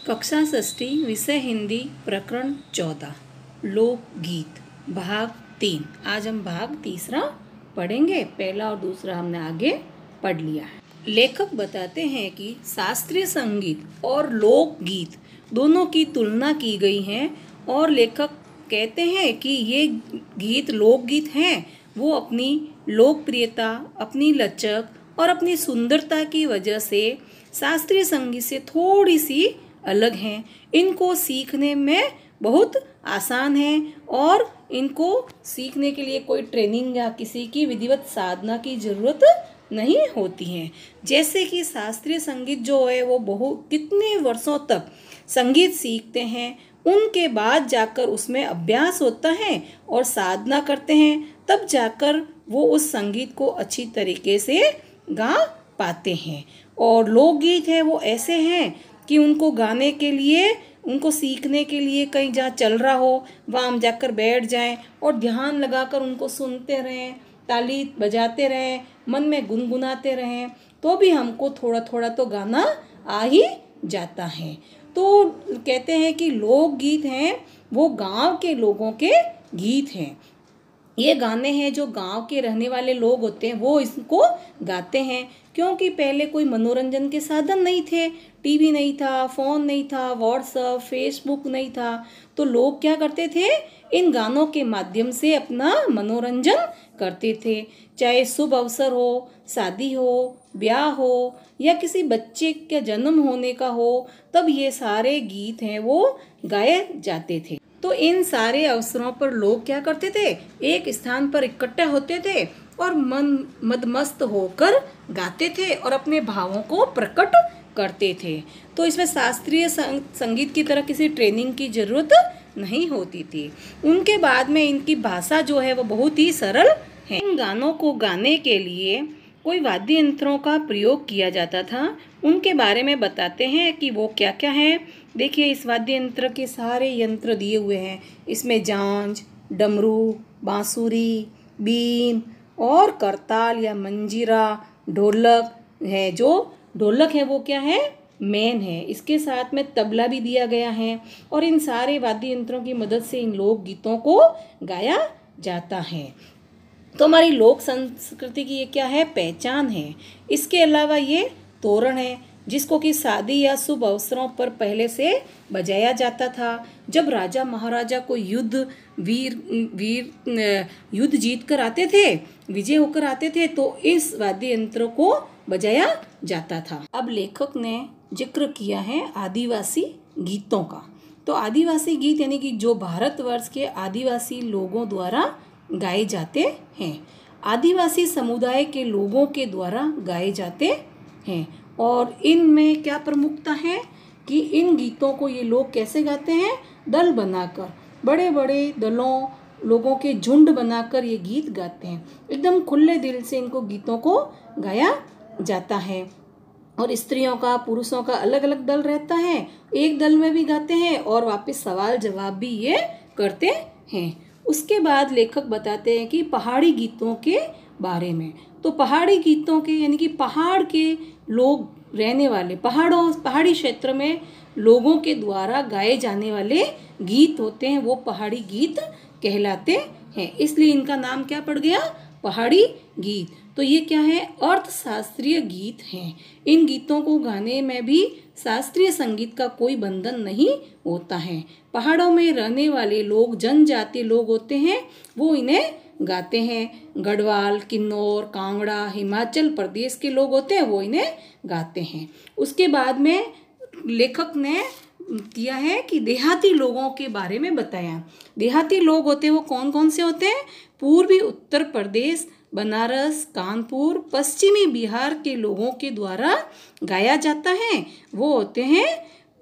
कक्षा षष्ठी विषय हिंदी प्रकरण 14 लोकगीत भाग 3। आज हम भाग तीसरा पढ़ेंगे। पहला और दूसरा हमने आगे पढ़ लिया है। लेखक बताते हैं कि शास्त्रीय संगीत और लोकगीत दोनों की तुलना की गई है और लेखक कहते हैं कि ये गीत लोकगीत हैं वो अपनी लोकप्रियता, अपनी लचक और अपनी सुंदरता की वजह से शास्त्रीय संगीत से थोड़ी सी अलग हैं। इनको सीखने में बहुत आसान है और इनको सीखने के लिए कोई ट्रेनिंग या किसी की विधिवत साधना की ज़रूरत नहीं होती है। जैसे कि शास्त्रीय संगीत जो है वो बहुत कितने वर्षों तक संगीत सीखते हैं, उनके बाद जाकर उसमें अभ्यास होता है और साधना करते हैं, तब जाकर वो उस संगीत को अच्छी तरीके से गा पाते हैं। और लोकगीत है वो ऐसे हैं कि उनको गाने के लिए, उनको सीखने के लिए कहीं जहाँ चल रहा हो वहाँ हम जाकर बैठ जाएं और ध्यान लगाकर उनको सुनते रहें, ताली बजाते रहें, मन में गुनगुनाते रहें, तो भी हमको थोड़ा थोड़ा तो गाना आ ही जाता है। तो कहते हैं कि लोकगीत हैं वो गांव के लोगों के गीत हैं। ये गाने हैं जो गांव के रहने वाले लोग होते हैं वो इसको गाते हैं, क्योंकि पहले कोई मनोरंजन के साधन नहीं थे, टीवी नहीं था, फ़ोन नहीं था, व्हाट्सएप, फेसबुक नहीं था, तो लोग क्या करते थे, इन गानों के माध्यम से अपना मनोरंजन करते थे। चाहे शुभ अवसर हो, शादी हो, ब्याह हो या किसी बच्चे के जन्म होने का हो, तब ये सारे गीत हैं वो गाए जाते थे। तो इन सारे अवसरों पर लोग क्या करते थे, एक स्थान पर इकट्ठा होते थे और मदमस्त होकर गाते थे और अपने भावों को प्रकट करते थे। तो इसमें शास्त्रीय संगीत की तरह किसी ट्रेनिंग की ज़रूरत नहीं होती थी। उनके बाद में इनकी भाषा जो है वो बहुत ही सरल है। इन गानों को गाने के लिए कोई वाद्य यंत्रों का प्रयोग किया जाता था। उनके बारे में बताते हैं कि वो क्या क्या हैं। देखिए, इस वाद्य यंत्र के सारे यंत्र दिए हुए हैं। इसमें झांझ, डमरू, बांसुरी, बीन और करताल या मंजीरा, ढोलक है। जो ढोलक है वो क्या है, मेन है। इसके साथ में तबला भी दिया गया है और इन सारे वाद्य यंत्रों की मदद से इन लोक गीतों को गाया जाता है। तो हमारी लोक संस्कृति की ये क्या है, पहचान है। इसके अलावा ये तोरण है जिसको कि शादी या शुभ अवसरों पर पहले से बजाया जाता था। जब राजा महाराजा को युद्ध जीत कर आते थे, विजय होकर आते थे, तो इस वाद्य यंत्र को बजाया जाता था। अब लेखक ने जिक्र किया है आदिवासी गीतों का। तो आदिवासी गीत यानी कि जो भारतवर्ष के आदिवासी लोगों द्वारा गाए जाते हैं, आदिवासी समुदाय के लोगों के द्वारा गाए जाते हैं। और इनमें क्या प्रमुखता है कि इन गीतों को ये लोग कैसे गाते हैं, दल बनाकर, बड़े बड़े दलों, लोगों के झुंड बनाकर ये गीत गाते हैं। एकदम खुले दिल से इनको गीतों को गाया जाता है। और स्त्रियों का, पुरुषों का अलग अलग दल रहता है, एक दल में भी गाते हैं और वापस सवाल जवाब भी ये करते हैं। उसके बाद लेखक बताते हैं कि पहाड़ी गीतों के बारे में। तो पहाड़ी गीतों के यानी कि पहाड़ के लोग रहने वाले, पहाड़ी क्षेत्र में लोगों के द्वारा गाए जाने वाले गीत होते हैं, वो पहाड़ी गीत कहलाते हैं। इसलिए इनका नाम क्या पड़ गया, पहाड़ी गीत। तो ये क्या है, अर्थशास्त्रीय गीत हैं। इन गीतों को गाने में भी शास्त्रीय संगीत का कोई बंधन नहीं होता है। पहाड़ों में रहने वाले लोग, जनजातीय लोग होते हैं, वो इन्हें गाते हैं। गढ़वाल, किन्नौर, कांगड़ा, हिमाचल प्रदेश के लोग होते हैं, वो इन्हें गाते हैं। उसके बाद में लेखक ने किया है कि देहाती लोगों के बारे में बताया। देहाती लोग होते हैं वो कौन कौन से होते हैं, पूर्वी उत्तर प्रदेश, बनारस, कानपुर, पश्चिमी बिहार के लोगों के द्वारा गाया जाता है। वो होते हैं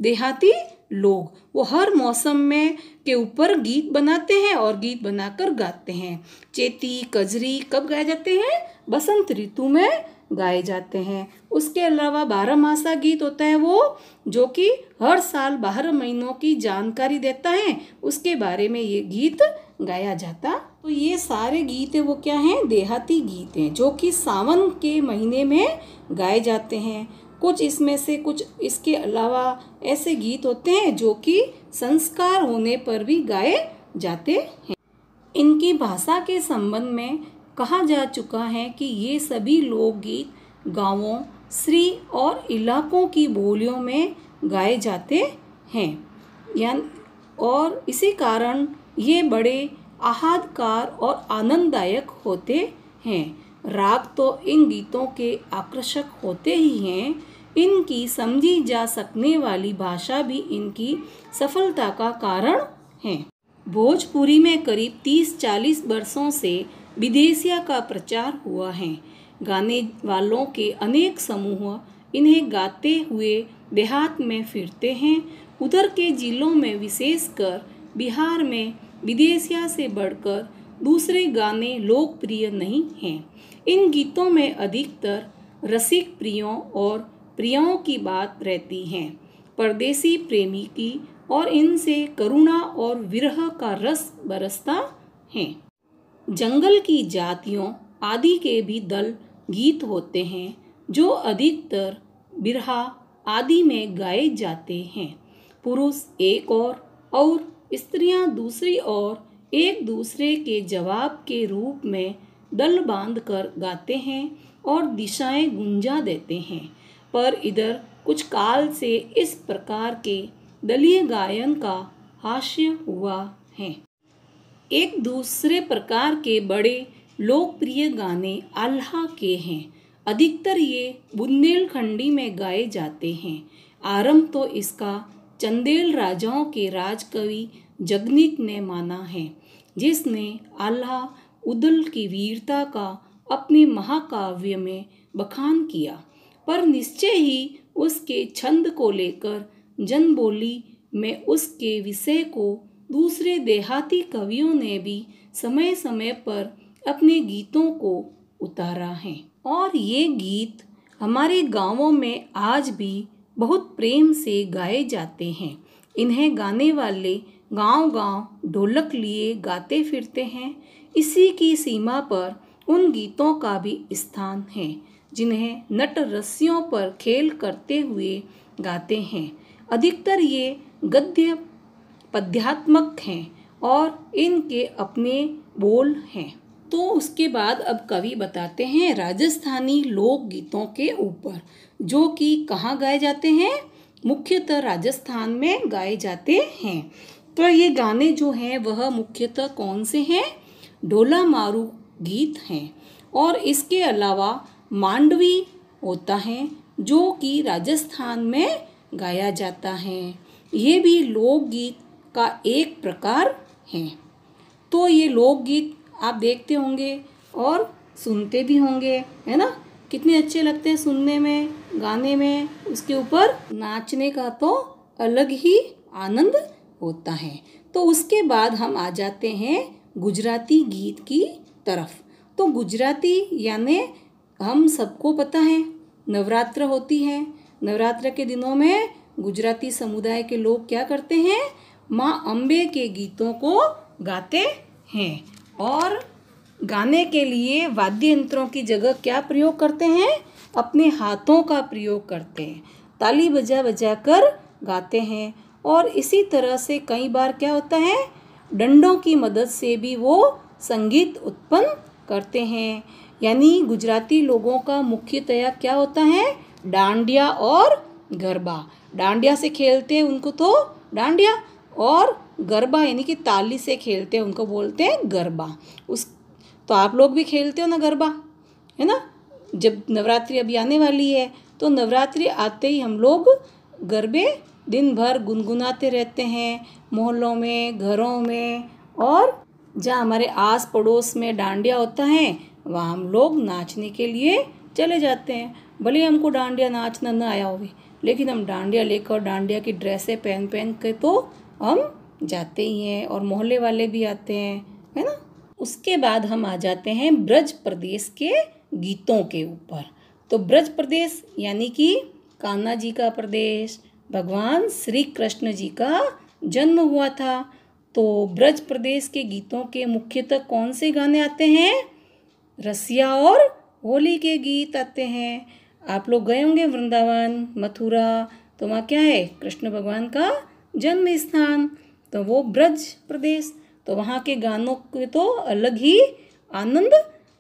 देहाती लोग। वो हर मौसम में के ऊपर गीत बनाते हैं और गीत बनाकर गाते हैं। चैती, कजरी कब गाए जाते हैं, बसंत ऋतु में गाए जाते हैं। उसके अलावा 12मासा गीत होता है वो, जो कि हर साल 12 महीनों की जानकारी देता है, उसके बारे में ये गीत गाया जाता। तो ये सारे गीत है वो क्या हैं, देहाती गीत हैं, जो कि सावन के महीने में गाए जाते हैं। कुछ इसमें से कुछ इसके अलावा ऐसे गीत होते हैं जो कि संस्कार होने पर भी गाए जाते हैं। इनकी भाषा के संबंध में कहा जा चुका है कि ये सभी लोकगीत गांवों, श्री और इलाकों की बोलियों में गाए जाते हैं और इसी कारण ये बड़े आहतकार और आनंददायक होते हैं। राग तो इन गीतों के आकर्षक होते ही हैं, इनकी समझी जा सकने वाली भाषा भी इनकी सफलता का कारण है। भोजपुरी में करीब 30-40 वर्षों से विदेशिया का प्रचार हुआ है। गाने वालों के अनेक समूह इन्हें गाते हुए देहात में फिरते हैं। उधर के जिलों में विशेषकर बिहार में विदेशिया से बढ़कर दूसरे गाने लोकप्रिय नहीं हैं। इन गीतों में अधिकतर रसिक प्रियों और प्रियाओं की बात रहती है, परदेसी प्रेमी की, और इनसे करुणा और विरह का रस बरसता है। जंगल की जातियों आदि के भी दल गीत होते हैं जो अधिकतर बिरहा आदि में गाए जाते हैं। पुरुष एक और स्त्रियां दूसरी ओर एक दूसरे के जवाब के रूप में दल बांध कर गाते हैं और दिशाएं गुंजा देते हैं। पर इधर कुछ काल से इस प्रकार के दलीय गायन का हास्य हुआ है। एक दूसरे प्रकार के बड़े लोकप्रिय गाने आल्हा के हैं। अधिकतर ये बुंदेलखंडी में गाए जाते हैं। आरंभ तो इसका चंदेल राजाओं के राजकवि जगनीक ने माना है, जिसने आल्हा उदल की वीरता का अपने महाकाव्य में बखान किया, पर निश्चय ही उसके छंद को लेकर जनबोली में उसके विषय को दूसरे देहाती कवियों ने भी समय समय पर अपने गीतों को उतारा है। और ये गीत हमारे गांवों में आज भी बहुत प्रेम से गाए जाते हैं। इन्हें गाने वाले गांव-गांव ढोलक लिए गाते फिरते हैं। इसी की सीमा पर उन गीतों का भी स्थान है जिन्हें नट रस्सियों पर खेल करते हुए गाते हैं। अधिकतर ये गद्य पद्यात्मक हैं और इनके अपने बोल हैं। तो उसके बाद अब कवि बताते हैं राजस्थानी लोकगीतों के ऊपर, जो कि कहाँ गाए जाते हैं, मुख्यतः राजस्थान में गाए जाते हैं। तो ये गाने जो हैं वह मुख्यतः कौन से हैं, ढोला मारू गीत हैं। और इसके अलावा मांडवी होता है जो कि राजस्थान में गाया जाता है। ये भी लोकगीत का एक प्रकार है। तो ये लोकगीत आप देखते होंगे और सुनते भी होंगे, है ना। कितने अच्छे लगते हैं सुनने में, गाने में, उसके ऊपर नाचने का तो अलग ही आनंद होता है। तो उसके बाद हम आ जाते हैं गुजराती गीत की तरफ। तो गुजराती यानी हम सबको पता है नवरात्र होती है। नवरात्र के दिनों में गुजराती समुदाय के लोग क्या करते हैं, माँ अम्बे के गीतों को गाते हैं और गाने के लिए वाद्य यंत्रों की जगह क्या प्रयोग करते हैं, अपने हाथों का प्रयोग करते हैं। ताली बजा बजा कर गाते हैं। और इसी तरह से कई बार क्या होता है, डंडों की मदद से भी वो संगीत उत्पन्न करते हैं। यानी गुजराती लोगों का मुख्यतया क्या होता है, डांडिया और गरबा। डांडिया से खेलते हैं उनको तो डांडिया, और गरबा यानी कि ताली से खेलते हैं उनको बोलते हैं गरबा। तो आप लोग भी खेलते हो ना गरबा, है ना। जब नवरात्रि अभी आने वाली है तो नवरात्रि आते ही हम लोग गरबे दिन भर गुनगुनाते रहते हैं, मोहल्लों में, घरों में, और जहाँ हमारे आस पड़ोस में डांडिया होता है वहाँ हम लोग नाचने के लिए चले जाते हैं। भले हमको डांडिया नाचना न आया हो, लेकिन हम डांडिया लेकर, डांडिया की ड्रेसें पहन पहन के तो हम जाते ही हैं, और मोहल्ले वाले भी आते हैं, है ना। उसके बाद हम आ जाते हैं ब्रज प्रदेश के गीतों के ऊपर। तो ब्रज प्रदेश यानी कि कान्हा जी का प्रदेश, भगवान श्री कृष्ण जी का जन्म हुआ था। तो ब्रज प्रदेश के गीतों के मुख्यतः कौन से गाने आते हैं, रसिया और होली के गीत आते हैं। आप लोग गए होंगे वृंदावन, मथुरा, तो वहाँ क्या है, कृष्ण भगवान का जन्म स्थान, तो वो ब्रज प्रदेश, तो वहाँ के गानों के तो अलग ही आनंद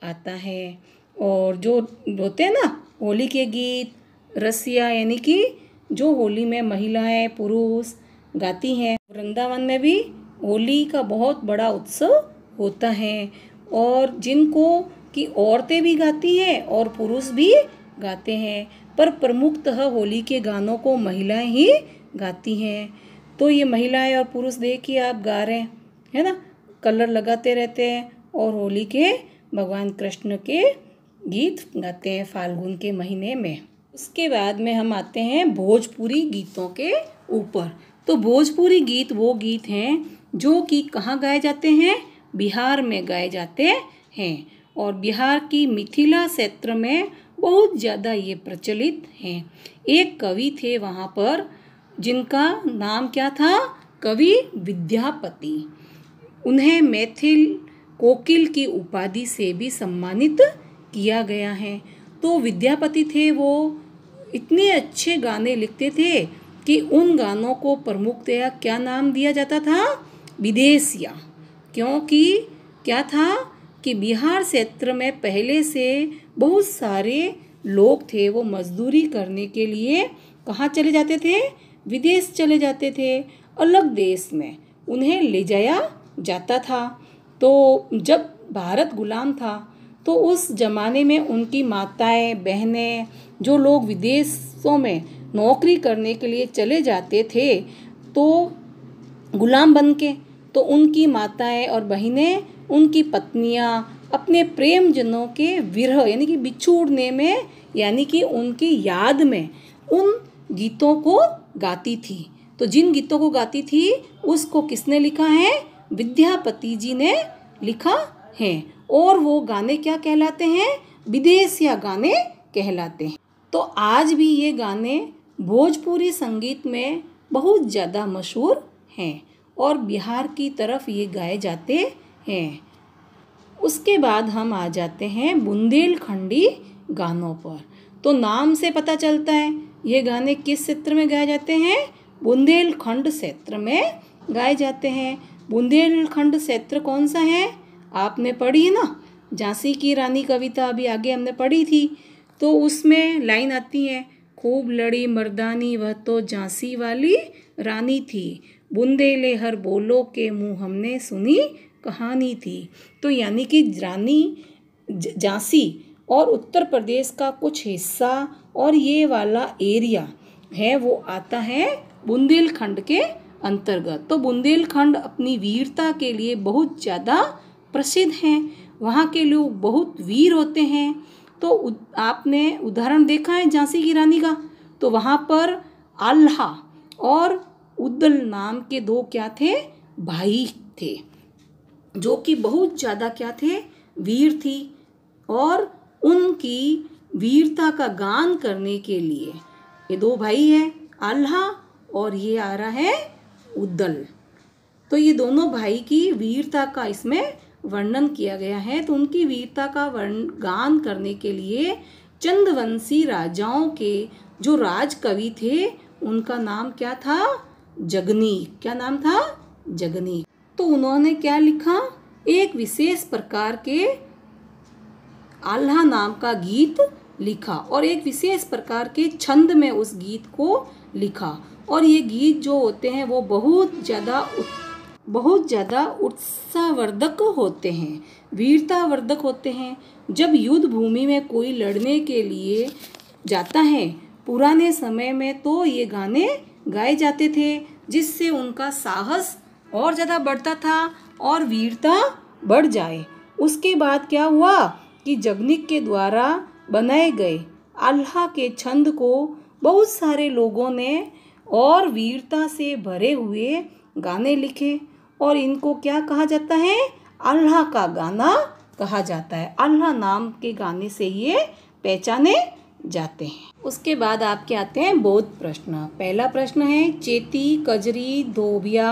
आता है। और जो होते हैं ना होली के गीत, रसिया यानी कि जो होली में महिलाएं पुरुष गाती हैं, वृंदावन में भी होली का बहुत बड़ा उत्सव होता है, और जिनको कि औरतें भी गाती हैं और पुरुष भी गाते हैं, पर प्रमुखतः होली के गानों को महिलाएं ही गाती हैं। तो ये महिलाएं और पुरुष देखिए आप गा रहे हैं, है ना, कलर लगाते रहते हैं और होली के भगवान कृष्ण के गीत गाते हैं फाल्गुन के महीने में। उसके बाद में हम आते हैं भोजपुरी गीतों के ऊपर। तो भोजपुरी गीत वो गीत हैं जो कि कहाँ गाए जाते हैं, बिहार में गाए जाते हैं, और बिहार की मिथिला क्षेत्र में बहुत ज़्यादा ये प्रचलित हैं। एक कवि थे वहाँ पर जिनका नाम क्या था, कवि विद्यापति। उन्हें मैथिल कोकिल की उपाधि से भी सम्मानित किया गया है। तो विद्यापति थे, वो इतने अच्छे गाने लिखते थे कि उन गानों को प्रमुखतया क्या नाम दिया जाता था, विदेशिया। क्योंकि क्या था कि बिहार क्षेत्र में पहले से बहुत सारे लोग थे, वो मजदूरी करने के लिए कहाँ चले जाते थे, विदेश चले जाते थे, अलग देश में उन्हें ले जाया जाता था। तो जब भारत गुलाम था तो उस ज़माने में उनकी माताएं बहनें, जो लोग विदेशों में नौकरी करने के लिए चले जाते थे तो गुलाम बन के, तो उनकी माताएं और बहनें, उनकी पत्नियां अपने प्रेमजनों के विरह यानी कि बिछुड़ने में, यानी कि उनकी याद में उन गीतों को गाती थी। तो जिन गीतों को गाती थी उसको किसने लिखा है, विद्यापति जी ने लिखा है, और वो गाने क्या कहलाते हैं, विदेशिया गाने कहलाते हैं। तो आज भी ये गाने भोजपुरी संगीत में बहुत ज़्यादा मशहूर हैं और बिहार की तरफ ये गाए जाते हैं। उसके बाद हम आ जाते हैं बुंदेलखंडी गानों पर। तो नाम से पता चलता है ये गाने किस क्षेत्र में गाए जाते हैं, बुंदेलखंड क्षेत्र में गाए जाते हैं। बुंदेलखंड क्षेत्र कौन सा है, आपने पढ़ी है ना, झांसी की रानी कविता अभी आगे हमने पढ़ी थी। तो उसमें लाइन आती है, खूब लड़ी मर्दानी वह तो झांसी वाली रानी थी, बुंदेले हर बोलो के मुँह हमने सुनी कहानी थी। तो यानी कि रानी झांसी और उत्तर प्रदेश का कुछ हिस्सा और ये वाला एरिया है वो आता है बुंदेलखंड के अंतर्गत। तो बुंदेलखंड अपनी वीरता के लिए बहुत ज़्यादा प्रसिद्ध हैं, वहाँ के लोग बहुत वीर होते हैं। तो आपने उदाहरण देखा है झांसी की रानी का, तो वहाँ पर आल्हा और उद्दल नाम के दो क्या थे, भाई थे, जो कि बहुत ज़्यादा क्या थे, वीर थी, और उनकी वीरता का गान करने के लिए ये दो भाई हैं, आल्हा और ये आ रहा है उद्दल। तो ये दोनों भाई की वीरता का इसमें वर्णन किया गया है। तो उनकी वीरता का गान करने के लिए चंदवंशी राजाओं के जो राज कवि थे उनका नाम क्या था, जगनीक। क्या नाम था, जगनीक। तो उन्होंने क्या लिखा, एक विशेष प्रकार के आल्हा नाम का गीत लिखा और एक विशेष प्रकार के छंद में उस गीत को लिखा। और ये गीत जो होते हैं वो बहुत ज़्यादा उत्साहवर्धक होते हैं, वीरतावर्धक होते हैं। जब युद्ध भूमि में कोई लड़ने के लिए जाता है पुराने समय में, तो ये गाने गाए जाते थे, जिससे उनका साहस और ज़्यादा बढ़ता था और वीरता बढ़ जाए। उसके बाद क्या हुआ कि जगनीक के द्वारा बनाए गए आल्हा के छंद को बहुत सारे लोगों ने और वीरता से भरे हुए गाने लिखे, और इनको क्या कहा जाता है, आल्हा का गाना कहा जाता है। आल्हा नाम के गाने से ये पहचाने जाते हैं। उसके बाद आपके आते हैं बोध प्रश्न। पहला प्रश्न है, चेती, कजरी, धोबिया,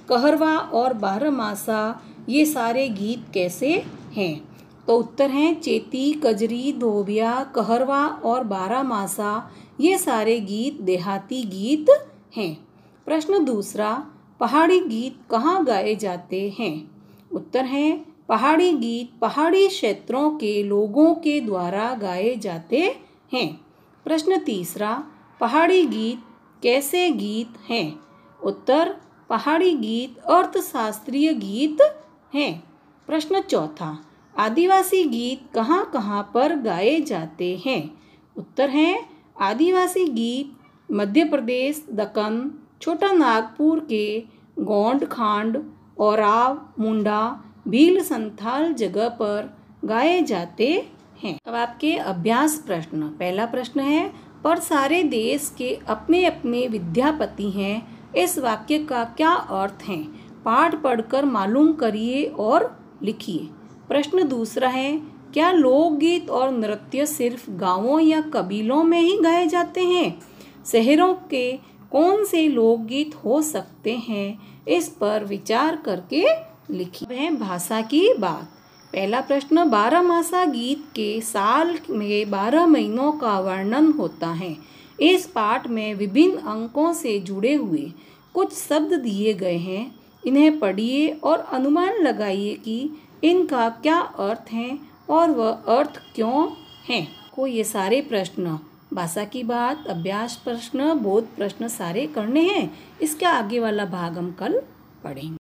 कहरवा और बारहमासा ये सारे गीत कैसे हैं। तो उत्तर हैं चेती, कजरी, धोबिया, कहरवा और बारामासा। ये सारे गीत देहाती गीत हैं। प्रश्न दूसरा, पहाड़ी गीत कहाँ गाए जाते हैं? उत्तर हैं पहाड़ी गीत पहाड़ी क्षेत्रों के लोगों के द्वारा गाए जाते हैं। प्रश्न तीसरा, पहाड़ी गीत कैसे गीत हैं? उत्तर, पहाड़ी गीत अर्थशास्त्रीय गीत हैं। प्रश्न चौथा, आदिवासी गीत कहाँ कहाँ पर गाए जाते हैं? उत्तर हैं आदिवासी गीत मध्य प्रदेश, दक्कन, छोटा नागपुर के गोंड खांड, ओराव, मुंडा, भील संथाल जगह पर गाए जाते हैं। अब आपके अभ्यास प्रश्न। पहला प्रश्न है, पर सारे देश के अपने अपने विद्यापति हैं, इस वाक्य का क्या अर्थ है? पाठ पढ़कर मालूम करिए और लिखिए। प्रश्न दूसरा है, क्या लोकगीत और नृत्य सिर्फ गांवों या कबीलों में ही गाए जाते हैं? शहरों के कौन से लोकगीत हो सकते हैं? इस पर विचार करके लिखिए। है भाषा की बात। पहला प्रश्न, बारहमासा गीत के साल में 12 महीनों का वर्णन होता है। इस पाठ में विभिन्न अंकों से जुड़े हुए कुछ शब्द दिए गए हैं। इन्हें पढ़िए और अनुमान लगाइए कि इनका क्या अर्थ है और वह अर्थ क्यों है। को ये सारे प्रश्न भाषा की बात, अभ्यास प्रश्न, बोध प्रश्न सारे करने हैं। इसका आगे वाला भाग हम कल पढ़ेंगे।